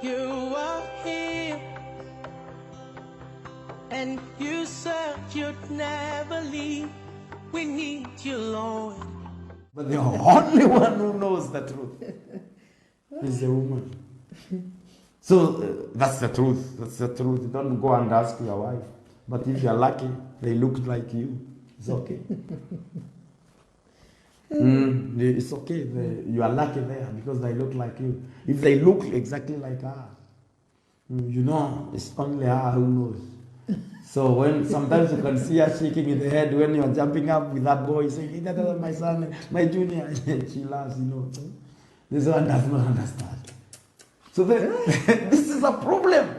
You are here, and you said you'd never leave. We need you, Lord. But the only one who knows the truth is the woman. So that's the truth. That's the truth. Don't go and ask your wife. But if you're lucky, they look like you. It's okay. It's okay. You are lucky there because they look like you. If they look exactly like her, you know, it's only her who knows. So when sometimes you can see her shaking in the head when you're jumping up with that boy saying, hey, that is my son, my junior. She laughs, you know. This one does not understand. So this is a problem.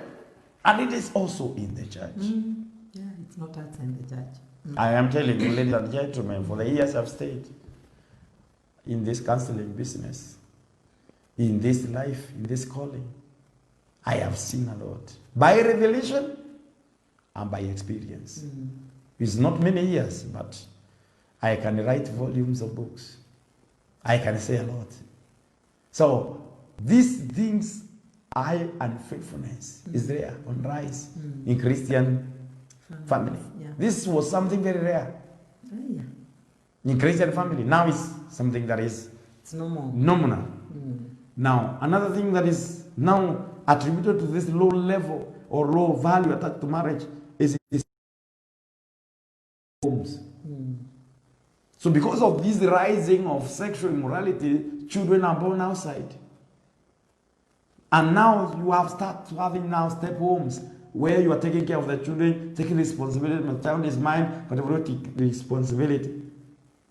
And it is also in the church. Yeah, it's not outside in the church. I am telling you, ladies and gentlemen, for the years I've stayed in this counseling business, in this life, in this calling, I have seen a lot. By revelation and by experience. It's not many years, but I can write volumes of books. I can say a lot. So these things, unfaithfulness is there on rise in Christian family. Yeah. This was something very rare Yeah. in Christian family. Now it's something that is It's normal. nominal. Now, another thing that is now attributed to this low level or low value attached to marriage is homes. So because of this rising of sexual immorality, children are born outside. And now you have started having now step homes where you are taking care of the children, taking responsibility. My child is mine, but I will take responsibility.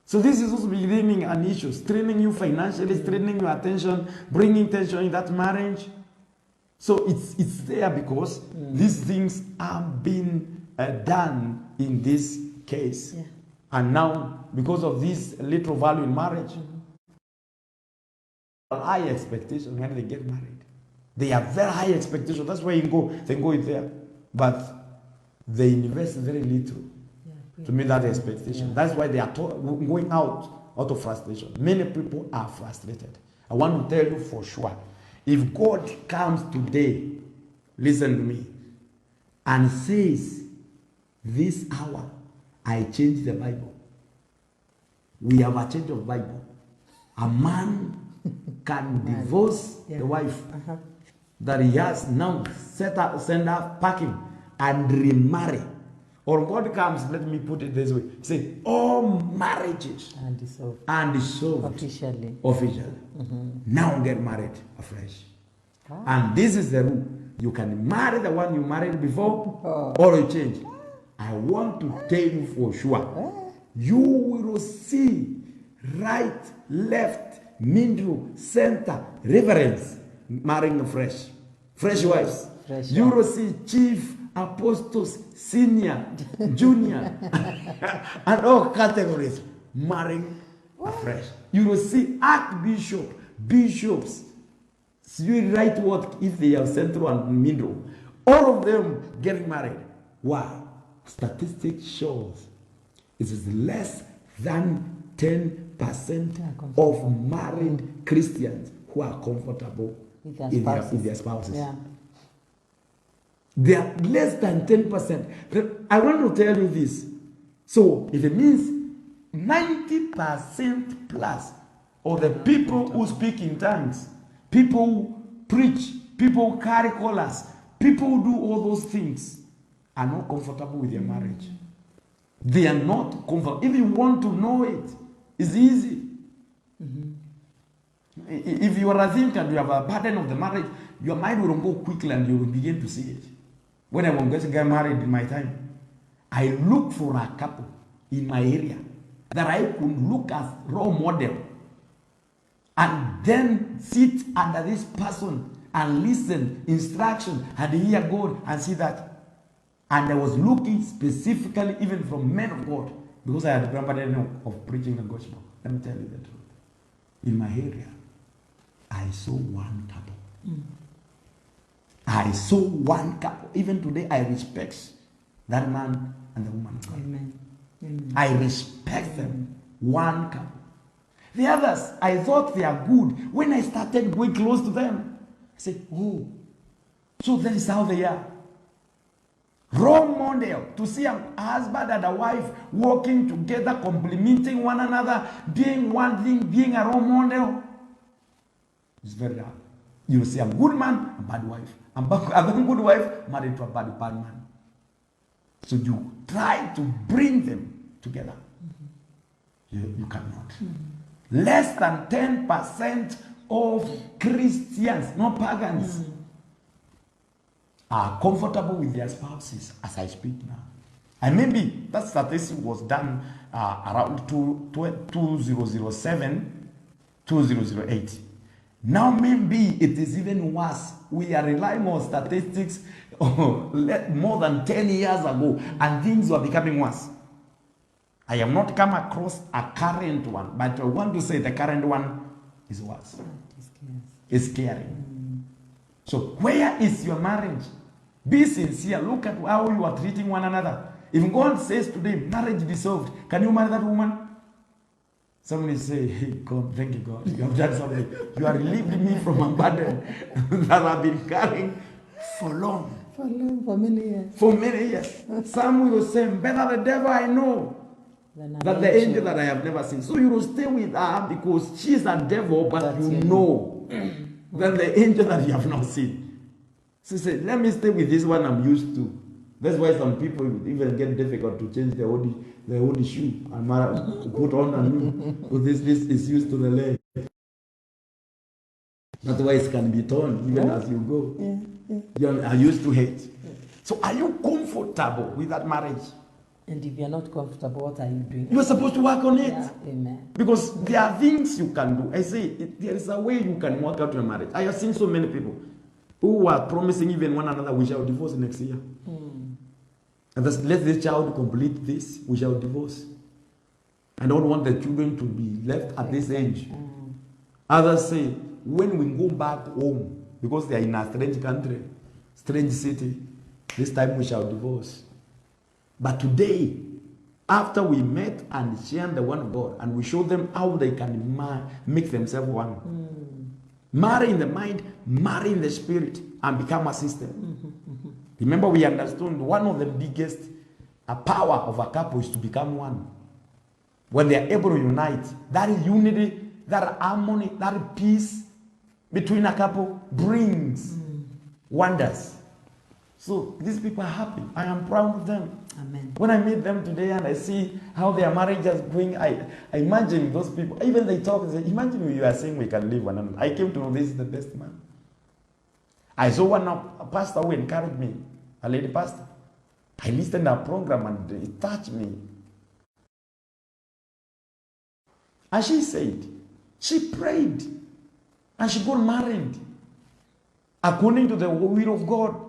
So this is also beginning an issue, straining you financially, straining your attention, bringing tension in that marriage. So it's there because these things are being done in this case. Yeah. And now, because of this little value in marriage, high expectation when they get married. They have very high expectation. That's why they go in there. But they invest very little to meet that expectation. Yeah. That's why they are going out of frustration. Many people are frustrated. I want to tell you for sure, if God comes today, listen to me, and says, this hour, I change the Bible. We have a change of Bible. A man can divorce the wife that he has now send her packing and remarry. Or God comes, let me put it this way, say, all marriages are dissolved Officially. Now get married afresh. And this is the rule. You can marry the one you married before or you change. I want to tell you for sure, you will see right, left, middle, center, reverends marrying fresh wives. You will see chief, apostles, senior, junior, and all categories marrying afresh. You will see archbishop, bishops, you write what if they are central and middle. All of them getting married. Why? Statistics shows it is less than 10% of married Christians who are comfortable with their spouses. Yeah. They are less than 10%. I want to tell you this. So if it means 90% plus of the people who speak in tongues, people who preach, people who carry collars, people who do all those things are not comfortable with their marriage. They are not comfortable. If you want to know it, it's easy. If you are a think and you have a burden of the marriage, your mind will go quickly and you will begin to see it. When I was going to get married in my time, I looked for a couple in my area that I could look as role model and then sit under this person and listen instruction and hear God and see that. And I was looking specifically even from men of God because I had a grandfather of preaching the gospel. Let me tell you the truth. In my area, I saw one couple. I saw one couple. Even today, I respect that man and the woman. Amen. Amen. I respect them. One couple. The others, I thought they are good. When I started going close to them, I said, oh, So that is how they are. Role model, to see a husband and a wife working together, complementing one another, being one thing, being a role model. It's very hard. You see a good man, a bad wife. A good wife married to a bad man. So you try to bring them together. You cannot. Less than 10% of Christians, not pagans, are comfortable with their spouses as I speak now. And maybe that statistic was done around 2007, 2008. Now maybe it is even worse. We are relying on statistics more than 10 years ago, and things were becoming worse. I have not come across a current one, but I want to say the current one is worse. It's scary. So where is your marriage? Be sincere. Look at how you are treating one another. If God says today, marriage dissolved, can you marry that woman? Somebody say, hey, God, thank you, God. You have done something. You are relieving me from a burden that I've been carrying for long. For many years. For many years. Some will say, better the devil I know than the angel that I have never seen. So you will stay with her because she is a devil, but you know than the angel that you have not seen. So say, let me stay with this one I'm used to. That's why some people even get difficult to change their old shoe and put on a new. Because this is used to the leg. That's why it can be torn even as you go. You are used to it. So are you comfortable with that marriage? And if you're not comfortable, what are you doing? You're supposed to work on it. Yeah, amen. Because there are things you can do. I say, there is a way you can work out your marriage. I have seen so many people who are promising even one another, we shall divorce next year. And let this child complete this, we shall divorce. I don't want the children to be left at this age. Others say, when we go back home, because they are in a strange country, strange city, this time we shall divorce. But today, after we met and shared the one of God, and we showed them how they can make themselves one. Marry in the mind, marry in the spirit, and become a system. Remember, we understood one of the biggest power of a couple is to become one. When they are able to unite, that unity, that harmony, that peace between a couple brings wonders. So these people are happy. I am proud of them. Amen. When I meet them today and I see how their marriage is going, I imagine those people, even they talk and say, imagine you are saying we can live one another. I came to know this is the best man. I saw a pastor who encouraged me, a lady pastor. I listened to her program and it touched me. And she said, she prayed and she got married according to the will of God.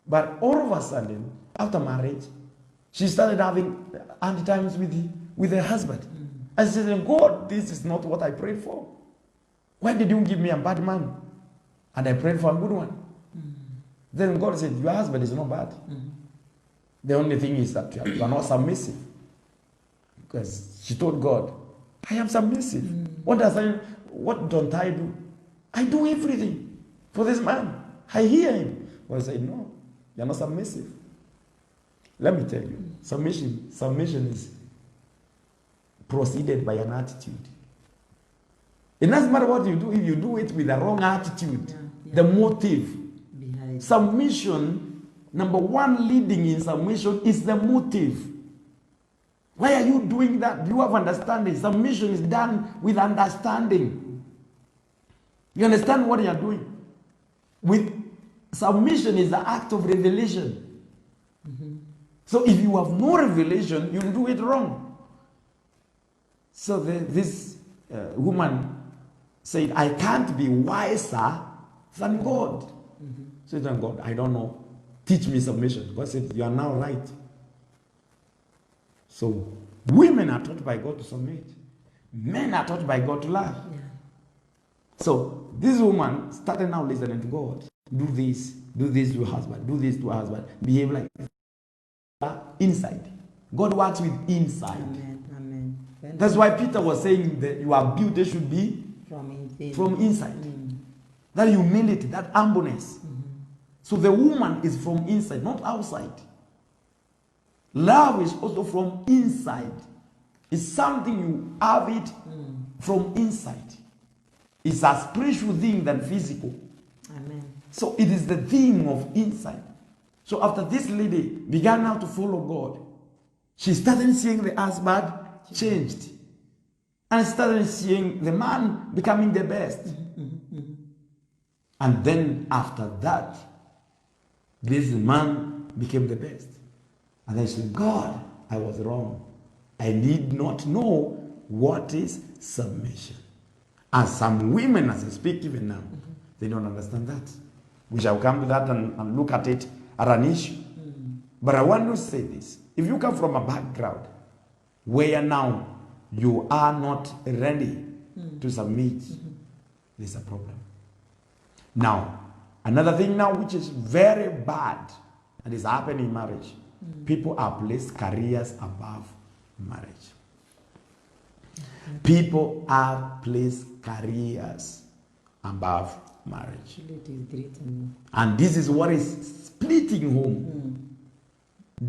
But all of a sudden, after marriage, she started having hard times with her husband. I said, God, this is not what I prayed for. Why did you give me a bad man? And I prayed for a good one. Then God said, your husband is not bad. The only thing is that you are not submissive. Because she told God, I am submissive. What don't I do? I do everything for this man. I hear him. God said, no, you're not submissive. Let me tell you, submission is preceded by an attitude. It doesn't matter what you do, if you do it with the wrong attitude, the motive. Behind. Submission, number one leading in submission is the motive. Why are you doing that? Do you have understanding? Submission is done with understanding. You understand what you are doing? With submission is the act of revelation. So if you have no revelation, you do it wrong. So this woman said, I can't be wiser than God. So than God, I don't know. Teach me submission. God said, you are now right. So women are taught by God to submit. Men are taught by God to love. Yeah. So this woman started now listening to God. Do this to your husband. Do this to your husband. Behave like this. Inside. God works with inside. Amen. Amen. That's why Peter was saying that your beauty should be from inside. That humility, that humbleness. So the woman is from inside, not outside. Love is also from inside. It's something you have it from inside. It's a spiritual thing than physical. Amen. So it is the theme of inside. So after this lady began now to follow God, she started seeing the husband changed. And started seeing the man becoming the best. And then after that, this man became the best. And then she said, God, I was wrong. I did not know what is submission. And some women, as I speak even now, they don't understand that. We shall come to that and look at it as an issue. But I want to say this. If you come from a background where now you are not ready to submit, there's a problem. Now, another thing now which is very bad and is happening in marriage, people are placed careers above marriage. People are placed careers above marriage. And this is what is splitting home,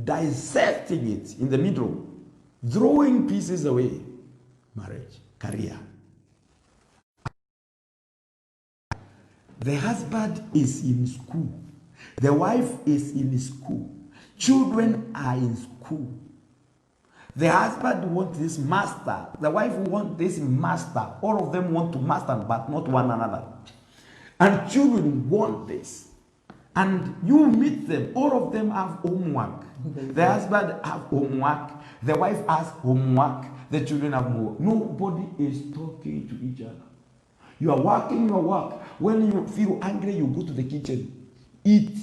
dissecting it in the middle, throwing pieces away. Marriage, career. The husband is in school. The wife is in school. Children are in school. The husband wants this master. The wife wants this master. All of them want to master, but not one another. And children want this. And you meet them. All of them have homework. The husband has homework. The wife has homework. The children have more. Nobody is talking to each other. You are working your work. When you feel angry, you go to the kitchen, eat,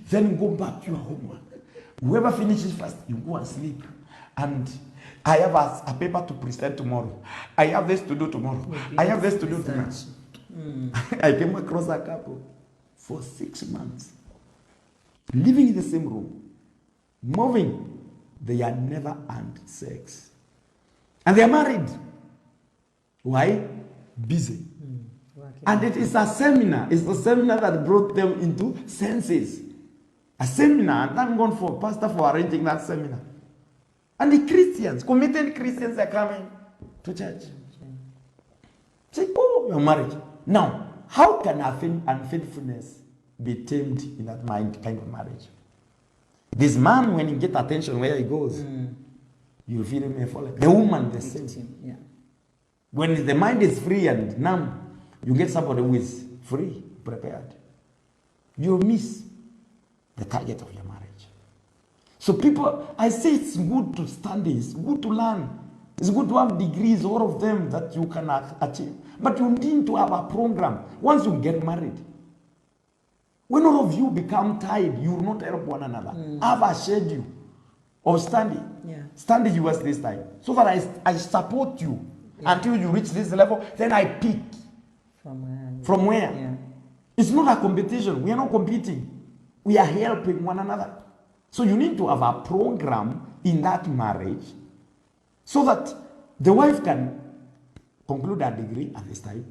then go back to your homework. Whoever finishes first, you go and sleep. And I have a paper to present tomorrow. I have this to do tomorrow. I have this to do tomorrow. I came across a couple for 6 months, living in the same room, moving. They had never had sex. And they are married. Why? Busy. And it is a seminar. It's a seminar that brought them into senses. A seminar. And thank God for pastor for arranging that seminar. And the Christians, committed Christians are coming to church. Say, oh, you're married. Now, how can unfaithfulness be tamed in that kind of marriage? This man, when he gets attention where he goes, you feel him falling. The woman, the same. Yeah. When the mind is free and numb, you get somebody who is free, prepared. You miss the target of your marriage. So people, I say it's good to study, it's good to learn. It's good to have degrees, all of them that you can achieve. But you need to have a program. Once you get married, when all of you become tired, you will not help one another. Have a schedule of study. Yeah. Study yours this time. So that I support you until you reach this level. Then I pick. From where? Yeah. It's not a competition. We are not competing. We are helping one another. So you need to have a program in that marriage so that the wife can conclude her degree at this time.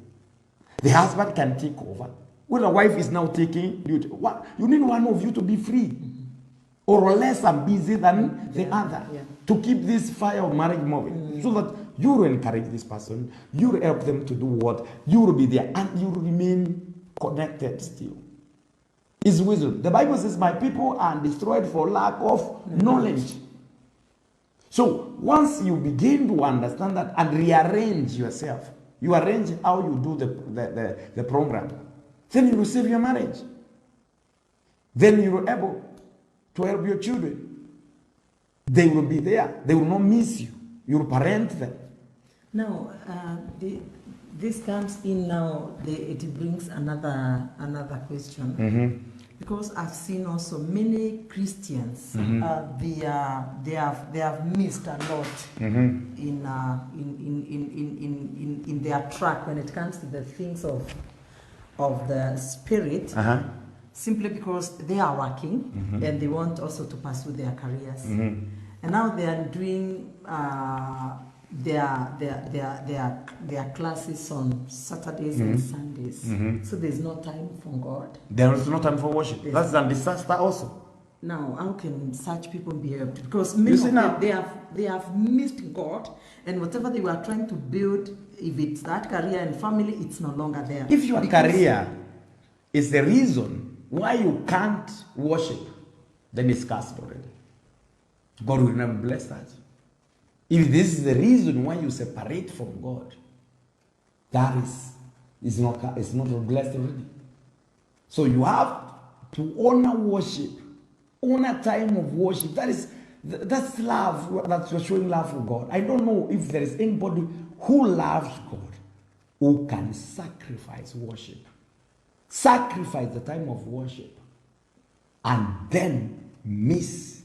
The husband can take over. When the wife is now taking duty, you need one of you to be free or less busy than the other to keep this fire of marriage moving so that you will encourage this person, you will help them to do what, you will be there and you will remain connected still. It's wisdom. The Bible says, my people are destroyed for lack of knowledge. So once you begin to understand that and rearrange yourself, you arrange how you do the program, then you will save your marriage. Then you will be able to help your children. They will be there. They will not miss you. You will parent them. Now, this comes in now, it brings another question. Because I've seen also many Christians, they have missed a lot in their track when it comes to the things of the spirit, simply because they are working and they want also to pursue their careers. And now they are doing their classes on Saturdays and Sundays. So there's no time for God. There is no time for worship. That's a disaster also. Now, how can such people be helped? Because many You see of now- them, they have missed God, and whatever they were trying to build, if it's that career and family, it's no longer there. If your Because- career is the reason why you can't worship, then it's cast already. God will never bless that. If this is the reason why you separate from God, that is not blessed already. So you have to honor worship, honor time of worship. That's love. That's you're showing love for God. I don't know if there is anybody who loves God who can sacrifice worship, sacrifice the time of worship, and then miss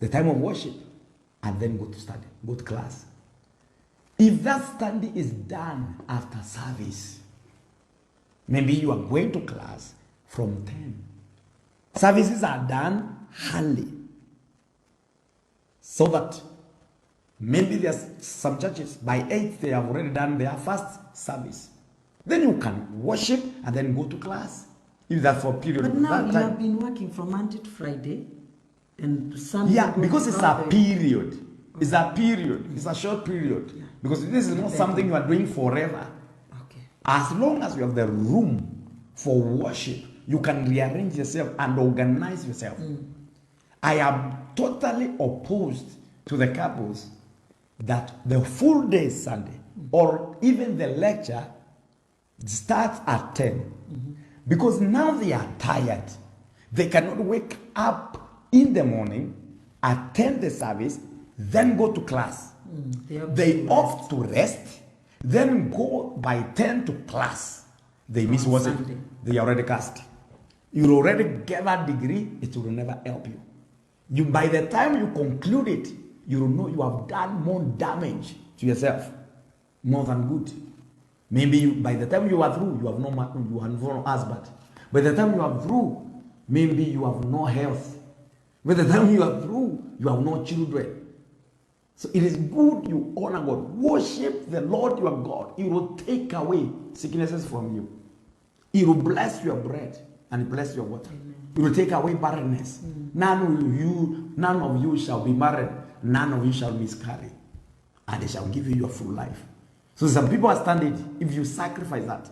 the time of worship, and then go to study, go to class. If that study is done after service, maybe you are going to class from 10. Services are done early, so that maybe there's some churches by 8 they have already done their first service. Then you can worship and then go to class. If that's for a period But of now that you time. have been working from Monday to Friday, and Sunday. Yeah, goes because it's throughout a the- period. It's a period. It's a short period. Yeah. Because this is not something you are doing forever. Okay. As long as you have the room for worship, you can rearrange yourself and organize yourself. I am totally opposed to the couples that the full day is Sunday, or even the lecture starts at 10. Because now they are tired. They cannot wake up in the morning, attend the service, then go to class. They opt to rest, then go by 10 to class. They miss On worship. Sunday. They are already cast. You already get a degree, it will never help you. By the time you conclude it, you will know you have done more damage to yourself, more than good. Maybe by the time you are through, you have no husband. By the time you are through, maybe you have no health. By the time you are through, you have no children. So it is good you honor God. Worship the Lord your God. He will take away sicknesses from you. He will bless your bread and bless your water. He will take away barrenness. None of you shall be barren. None of you shall miscarry. And they shall give you your full life. So some people are standing. If you sacrifice that,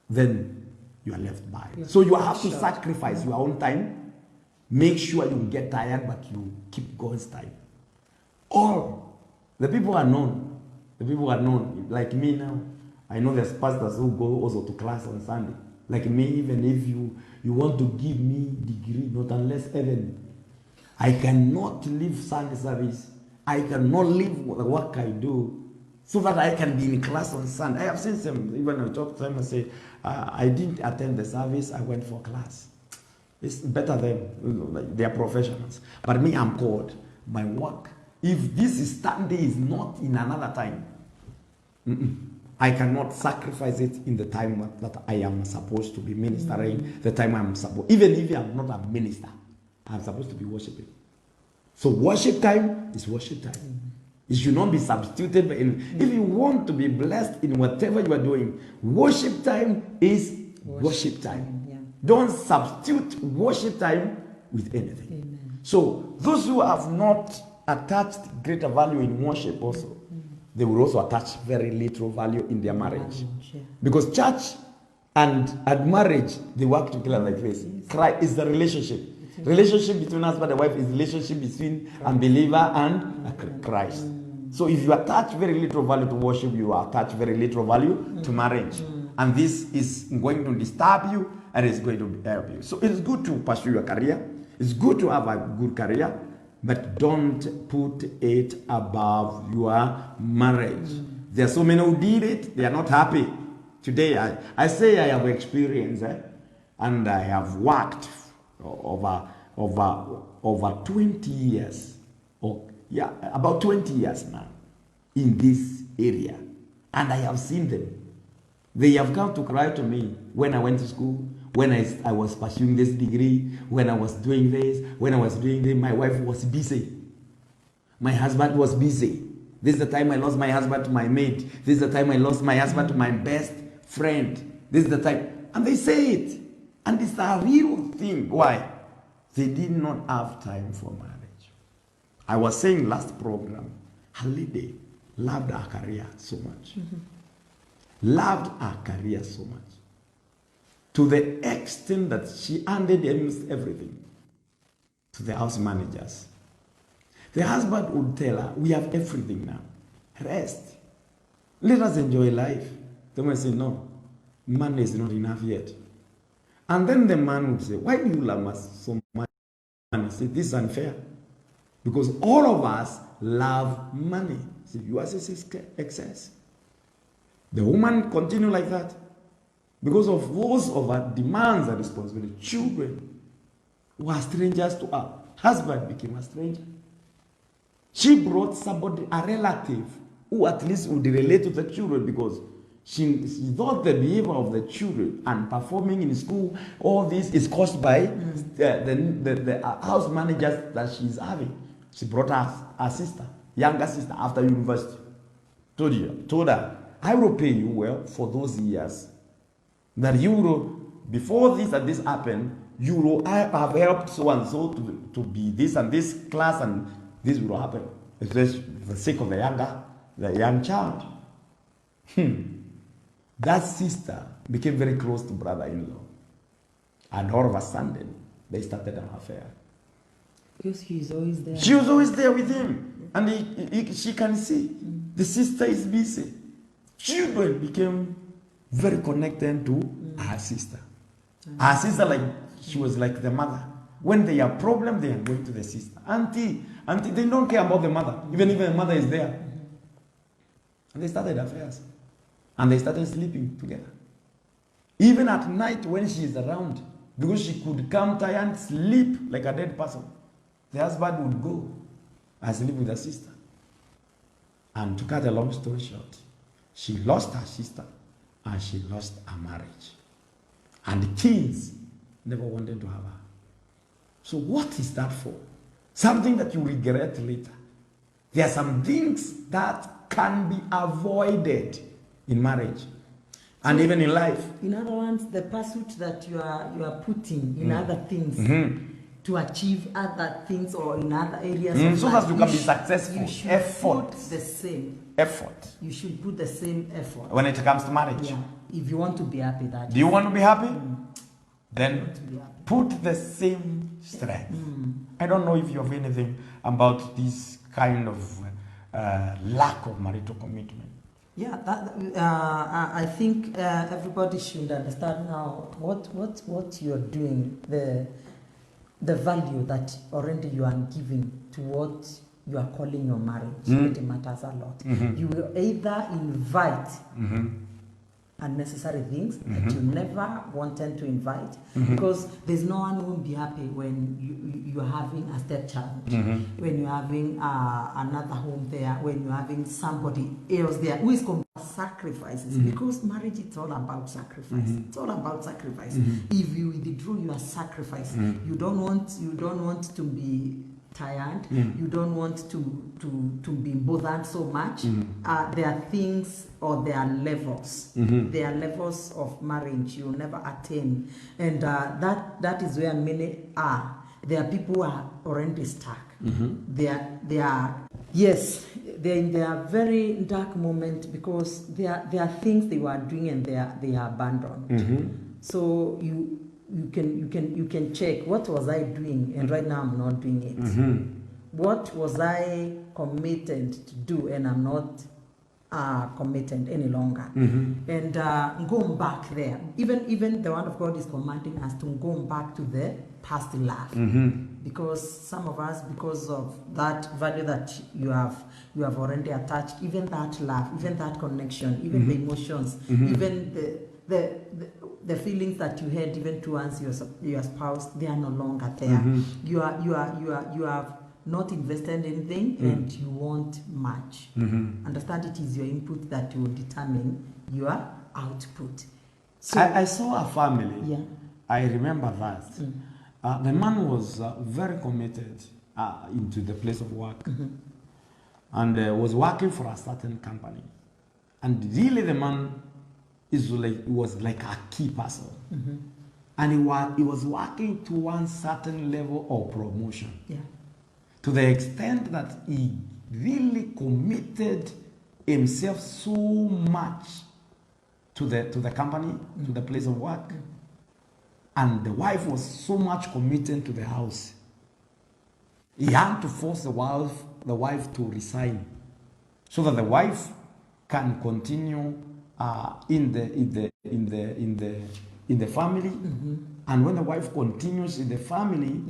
then you are left by. So you have to sacrifice your own time. Make sure you get tired, but you keep God's time. All the people are known. The people are known. Like me now, I know there's pastors who go also to class on Sunday. Like me, even if you want to give me degree, not unless heaven. I cannot leave Sunday service. I cannot leave the work I do so that I can be in class on Sunday. I have seen some, even I talk to them and say, I didn't attend the service, I went for class. It's better than they are professionals. But me, I'm called. My work. If this Sunday is not in another time, I cannot sacrifice it in the time that I am supposed to be ministering, the time I'm supposed, even if I'm not a minister, I'm supposed to be worshiping. So worship time is worship time. It should not be substituted. If you want to be blessed in whatever you are doing, worship time is worship time. Yeah. Don't substitute worship time with anything. Amen. So those who have not attached greater value in worship also, they will also attach very little value in their marriage. Yeah. Because church and marriage, they work together like this. Christ is the relationship. Relationship between husband and wife is relationship between unbeliever and Christ. So if you attach very little value to worship, you attach very little value to marriage. And this is going to disturb you and it's going to help you. So it's good to pursue your career. It's good to have a good career, but don't put it above your marriage. There are so many who did it, they are not happy. Today, I say I have experience, and I have worked over 20 years, about 20 years now in this area, and I have seen them. They have come to cry to me when I went to school, when I was pursuing this degree, when I was doing this, when I was doing this, my wife was busy. My husband was busy. This is the time I lost my husband to my mate. This is the time I lost my husband to my best friend. This is the time. And they say it. And it's a real thing. Why? They did not have time for marriage. I was saying last program, a lady loved her career so much. Loved her career so much. To the extent that she handed everything to the house managers. The husband would tell her, we have everything now. Rest. Let us enjoy life. The woman said, no, money is not enough yet. And then the man would say, why do you love us so much? And I said, this is unfair. Because all of us love money. So yours is excess. The woman continued like that. Because of those of her demands and responsibility, children were strangers to her. Husband became a stranger. She brought somebody, a relative, who at least would relate to the children because she thought the behavior of the children and performing in school, all this is caused by the house managers that she's having. She brought her sister, younger sister, after university. Told her, I will pay you well for those years. That you will, before this and this happened, you will have helped so and so to be this and this class, and this will happen. Especially for the sake of the young child. That sister became very close to brother-in-law. And all of a sudden, they started an affair. Because he's always there. She was always there with him. And she can see. The sister is busy. Children became very connected to her sister. Her sister, she was like the mother. When they have problem, they are going to the sister. Auntie, they don't care about the mother. Even if the mother is there. And they started affairs. And they started sleeping together. Even at night when she is around, because she could come tired and sleep like a dead person, the husband would go and sleep with her sister. And to cut a long story short, she lost her sister and she lost her marriage. And the kids never wanted to have her. So what is that for? Something that you regret later. There are some things that can be avoided in marriage and even in life. In other words, the pursuit that you are putting in other things to achieve other things or in other areas of so life, that you can be successful. You should Effort. put the same effort. You should put the same effort when it comes to marriage. Yeah, if you want to be happy. Do you want to be happy? Then put the same strength. I don't know if you have anything about this kind of lack of marital commitment. Yeah, I think everybody should understand now what you're doing, the value that already you are giving to what you are calling your marriage. It matters a lot. You will either invite unnecessary things that you never wanted to invite, because there's no one who will be happy when you're having a stepchild, when you're having another home there, when you're having somebody else there who is sacrifices, because marriage is all about sacrifice. It's all about sacrifice. If you withdraw your sacrifice, you don't want to be tired, you don't want to be bothered so much. There are things, or there are levels. There are levels of marriage you'll never attain, and that is where many are. There are people who are already stuck. They are in their very dark moment, because there are things they were doing and they are abandoned. So you can check, what was I doing and right now I'm not doing it. What was I committed to do and I'm not committed any longer. And going back there, even the word of God is commanding us to go back to the past love, because some of us, because of that value that you have already attached, even that love, even that connection, even the emotions, even the feelings that you had even towards your spouse, they are no longer there. You have not invested anything, and you want much. Understand, it is your input that will determine your output. So I saw a family. Yeah. I remember that. The man was very committed into the place of work. and was working for a certain company. And really the man was like a key person. And he was working to one certain level of promotion. Yeah. To the extent that he really committed himself so much to the company, to the place of work. And the wife was so much committed to the house. He had to force the wife to resign, so that the wife can continue in the family. And when the wife continues in the family,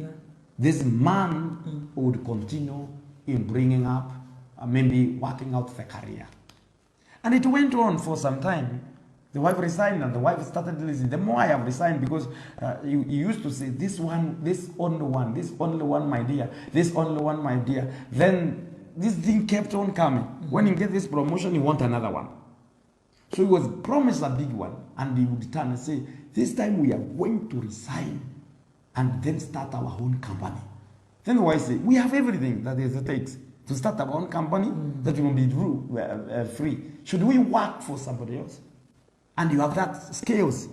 this man would continue in bringing up, maybe working out the career. And it went on for some time. The wife resigned, and the wife started listening. The more I have resigned, because you used to say, this only one, my dear, this only one, my dear. Then this thing kept on coming. When he get this promotion, he want another one. So he was promised a big one, and he would return and say, this time we are going to resign and then start our own company. Then the wife say, we have everything that it takes to start our own company that will be free. Should we work for somebody else? And you have that skills,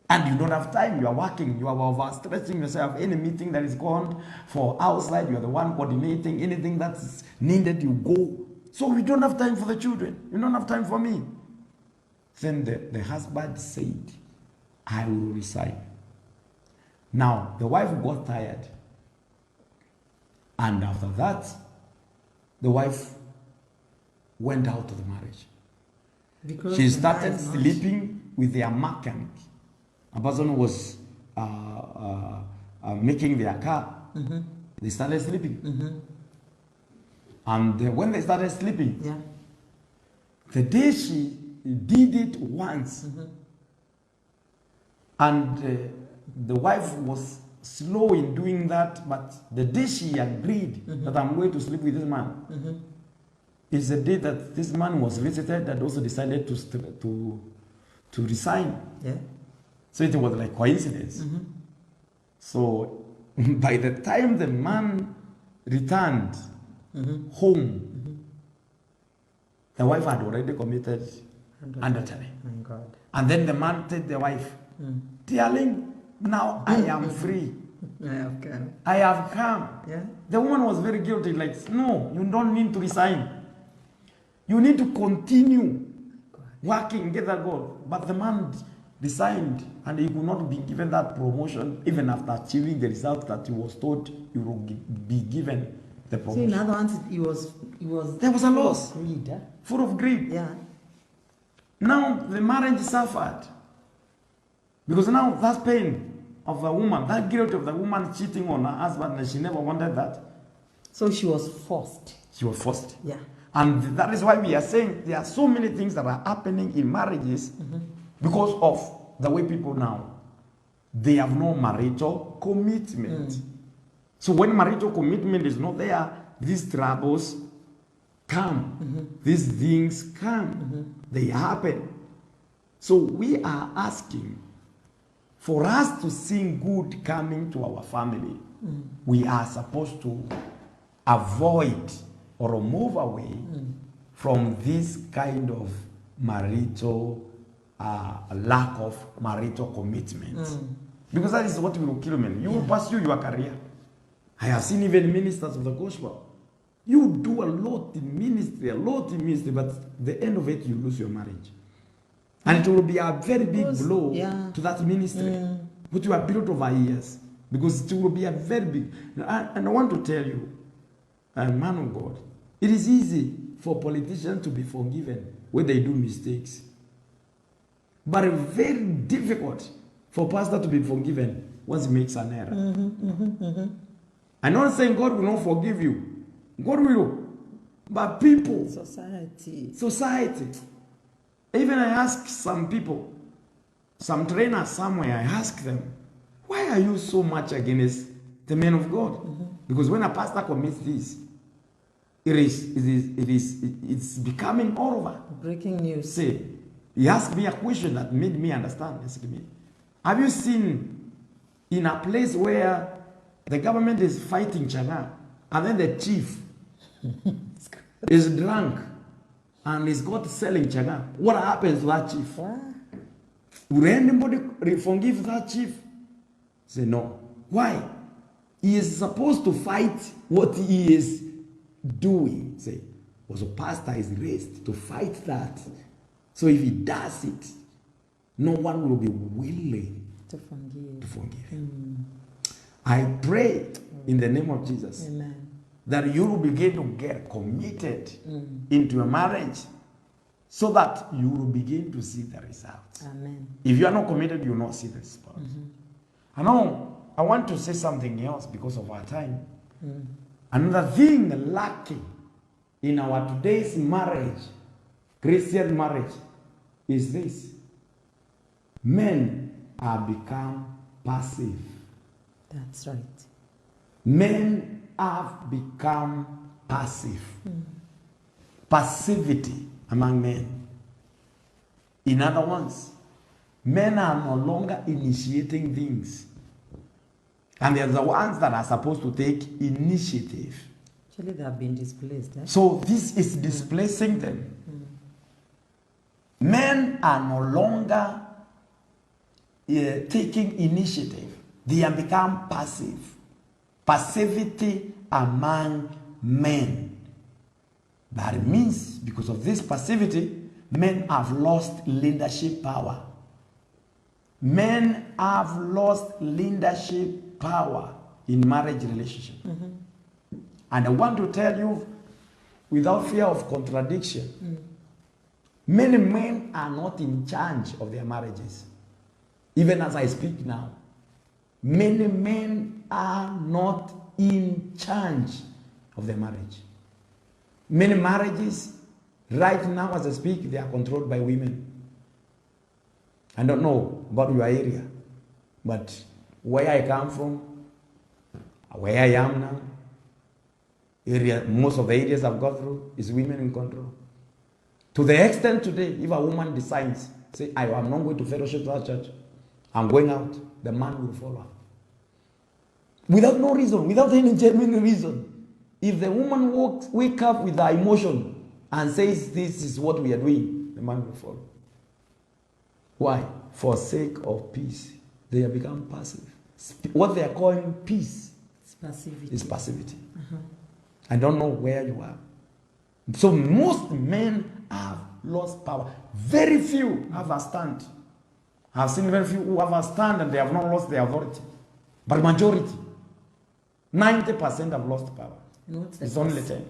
and you don't have time, you are working, you are overstretching yourself. Any meeting that is gone for outside, you are the one coordinating. Anything that's needed, you go. So we don't have time for the children. You don't have time for me. Then the husband said, I will resign. Now, the wife got tired. And after that, the wife went out of the marriage. Because she started sleeping with their mechanic. A person who was making their car. They started sleeping. And when they started sleeping, the day she did it once, and the wife was slow in doing that, but the day she agreed that I'm going to sleep with this man, is the day that this man was visited and also decided to resign. Yeah. So it was like coincidence. So by the time the man returned home, the wife had already committed adultery. My God. And then the man told the wife, darling, now I am free. Okay. I have come. Yeah. The woman was very guilty, like, no, you don't need to resign. You need to continue working, get that goal. But the man resigned, and he could not be given that promotion even after achieving the result that he was told he would be given the promotion. So in other words, he was there was a loss. Greed, eh? Full of greed. Yeah. Now the marriage suffered. Because now that pain of the woman, that guilt of the woman cheating on her husband, and she never wanted that. So she was forced. She was forced. Yeah. And that is why we are saying there are so many things that are happening in marriages because of the way people now, they have no marital commitment. So when marital commitment is not there, these troubles come. These things come. They happen. So we are asking for us to see good coming to our family. We are supposed to avoid or move away from this kind of marital lack of marital commitment. Because that is what will kill men. You will pursue your career. I have seen even ministers of the gospel. You do a lot in ministry, but the end of it, you lose your marriage. And it will be a very big blow to that ministry, which you have built over years. Because it will be a very big... And I want to tell you, man of God, it is easy for politicians to be forgiven when they do mistakes. But it's very difficult for pastor to be forgiven once he makes an error. I'm not saying God will not forgive you. God will. But people, society. Even I ask some people, some trainers somewhere, I ask them, why are you so much against the men of God? Because when a pastor commits this, it's becoming all over. Breaking news. See, he asked me a question that made me understand. He asked me, have you seen in a place where the government is fighting China, and then the chief is drunk and is got selling chaga, what happens to that chief? Will anybody forgive that chief? Say no. Why? He is supposed to fight what he is doing. Say, also pastor is raised to fight that. So if he does it, no one will be willing To forgive. to forgive him. I pray in the name of Jesus. Amen. That you will begin to get committed into a marriage so that you will begin to see the results. Amen. If you are not committed, you will not see the results. I know I want to say something else because of our time. Another thing lacking in our today's marriage, Christian marriage, is this. Men have become passive. That's right. Men have become passive. Passivity among men. In other words, men are no longer initiating things. And they're the ones that are supposed to take initiative. Actually, they have been displaced. So this is displacing them. Men are no longer taking initiative. They have become passive. Passivity among men. That means because of this passivity, men have lost leadership power. Men have lost leadership power in marriage relationship. And I want to tell you, without fear of contradiction, many men are not in charge of their marriages. Even as I speak now, many men are not in charge of their marriage. Many marriages, right now as I speak, they are controlled by women. I don't know about your area, but where I come from, where I am now, most of the areas I've gone through is women in control. To the extent today, if a woman decides, say, I am not going to fellowship to that church, I'm going out, the man will follow her. Without no reason, without any genuine reason. If the woman wake up with her emotion and says, this is what we are doing, the man will follow. Why? For sake of peace. They have become passive. What they are calling peace is passivity. I don't know where you are. So most men have lost power. Very few have a stand. I've seen very few who have a stand and they have not lost their authority. But majority, 90% have lost power. It's only 10.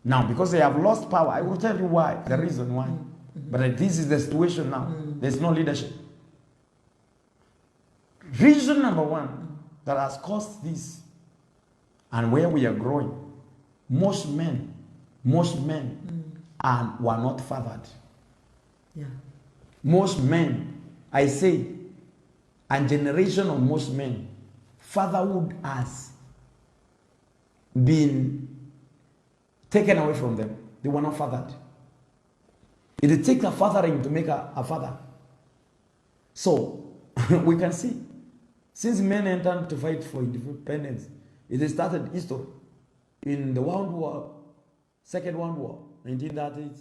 Now, because they have lost power, I will tell you why, the reason why. But this is the situation now. There's no leadership. Reason number one that has caused this and where we are growing, most men were not fathered. Yeah. Most men, I say, and generation of most men, fatherhood has been taken away from them. They were not fathered. It takes a fathering to make a father. So, we can see, since men entered to fight for independence, it started history. In the World War, Second World War, 1930s,